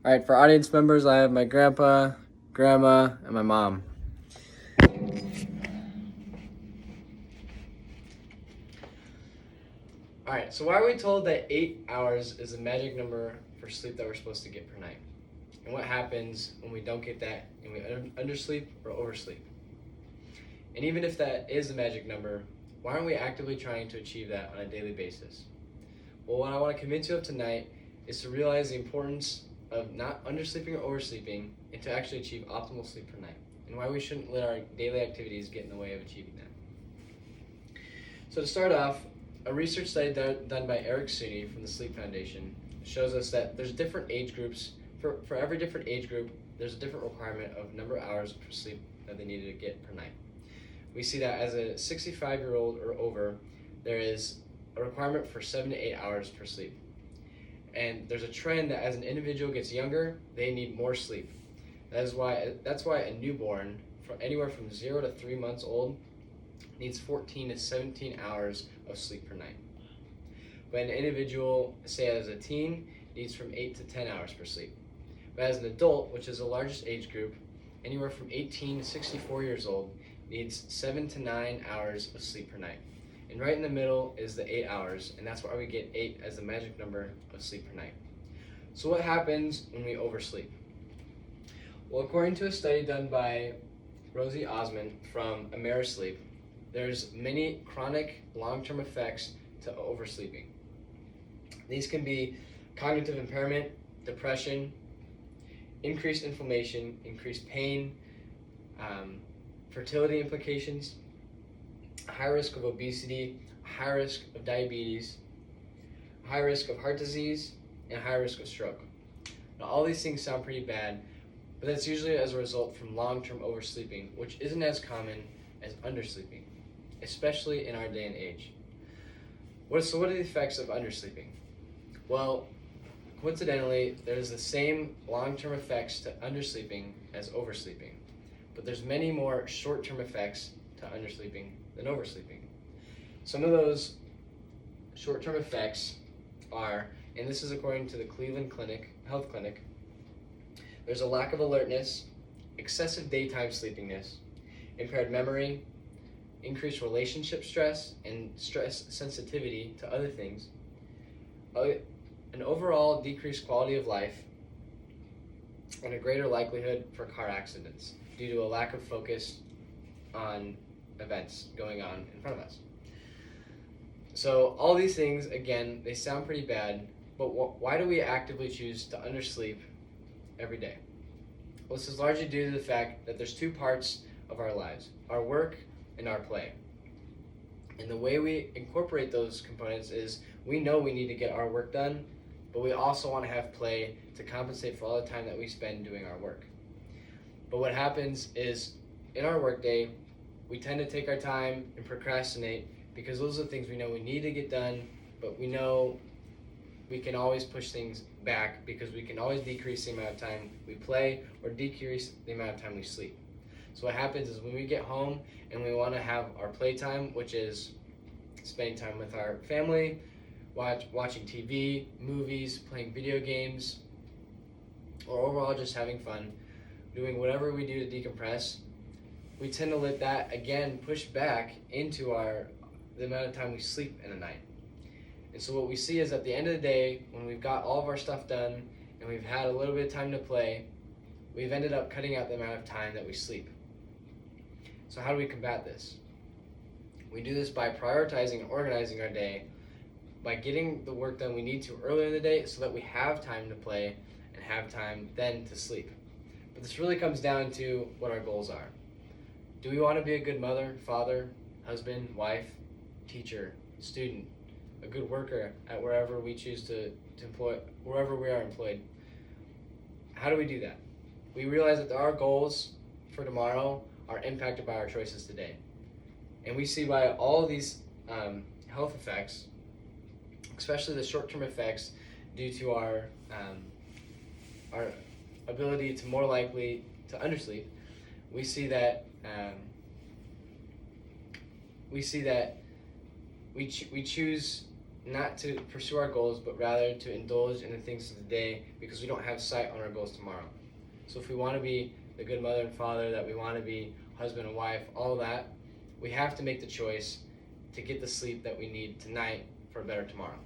All right, for audience members, I have my grandpa, grandma, and my mom. All right, so why are we told that 8 hours is the magic number for sleep that we're supposed to get per night? And what happens when we don't get that and we undersleep or oversleep? And even if that is the magic number, why aren't we actively trying to achieve that on a daily basis? Well, what I want to convince you of tonight is to realize the importance of not undersleeping or oversleeping and to actually achieve optimal sleep per night, and why we shouldn't let our daily activities get in the way of achieving that. So to start off, a research study done by Eric Suney from the Sleep Foundation shows us that there's different age groups. For every different age group, there's a different requirement of number of hours for sleep that they needed to get per night. We see that as a 65-year-old or over, there is a requirement for 7 to 8 hours per sleep. And there's a trend that as an individual gets younger, they need more sleep. That's why a newborn, from anywhere from 0 to 3 months old, needs 14 to 17 hours of sleep per night. But an individual, say as a teen, needs from 8 to 10 hours per sleep. But as an adult, which is the largest age group, anywhere from 18 to 64 years old, needs 7 to 9 hours of sleep per night. And right in the middle is the 8 hours, and that's why we get 8 as the magic number of sleep per night. So what happens when we oversleep? Well, according to a study done by Rosie Osmond from AmeriSleep, there's many chronic long-term effects to oversleeping. These can be cognitive impairment, depression, increased inflammation, increased pain, fertility implications, high risk of obesity, high risk of diabetes, high risk of heart disease, and high risk of stroke. Now, all these things sound pretty bad, but that's usually as a result from long-term oversleeping, which isn't as common as undersleeping, especially in our day and age. So what are the effects of undersleeping? Well, coincidentally, there's the same long-term effects to undersleeping as oversleeping, but there's many more short-term effects to undersleeping than oversleeping. Some of those short-term effects are, and this is according to the Cleveland Health Clinic, there's a lack of alertness, excessive daytime sleepiness, impaired memory, increased relationship stress and stress sensitivity to other things, an overall decreased quality of life, and a greater likelihood for car accidents due to a lack of focus on events going on in front of us. So all these things, again, they sound pretty bad, but why do we actively choose to undersleep every day? Well, this is largely due to the fact that there's two parts of our lives, our work and our play. And the way we incorporate those components is we know we need to get our work done, but we also want to have play to compensate for all the time that we spend doing our work. But what happens is in our workday, we tend to take our time and procrastinate because those are the things we know we need to get done, but we know we can always push things back because we can always decrease the amount of time we play or decrease the amount of time we sleep. So what happens is when we get home and we want to have our playtime, which is spending time with our family, watching TV, movies, playing video games, or overall just having fun, doing whatever we do to decompress, we tend to let that again push back into the amount of time we sleep in a night. And so what we see is at the end of the day, when we've got all of our stuff done and we've had a little bit of time to play, we've ended up cutting out the amount of time that we sleep. So how do we combat this? We do this by prioritizing and organizing our day, by getting the work done we need to earlier in the day so that we have time to play and have time then to sleep. But this really comes down to what our goals are. Do we want to be a good mother, father, husband, wife, teacher, student, a good worker at wherever we choose to employ, wherever we are employed? How do we do that? We realize that our goals for tomorrow are impacted by our choices today. And we see by all these health effects, especially the short-term effects due to our ability to more likely to undersleep, we see that we choose not to pursue our goals, but rather to indulge in the things of the day because we don't have sight on our goals tomorrow. So if we want to be the good mother and father that we want to be, husband and wife, all that, we have to make the choice to get the sleep that we need tonight for a better tomorrow.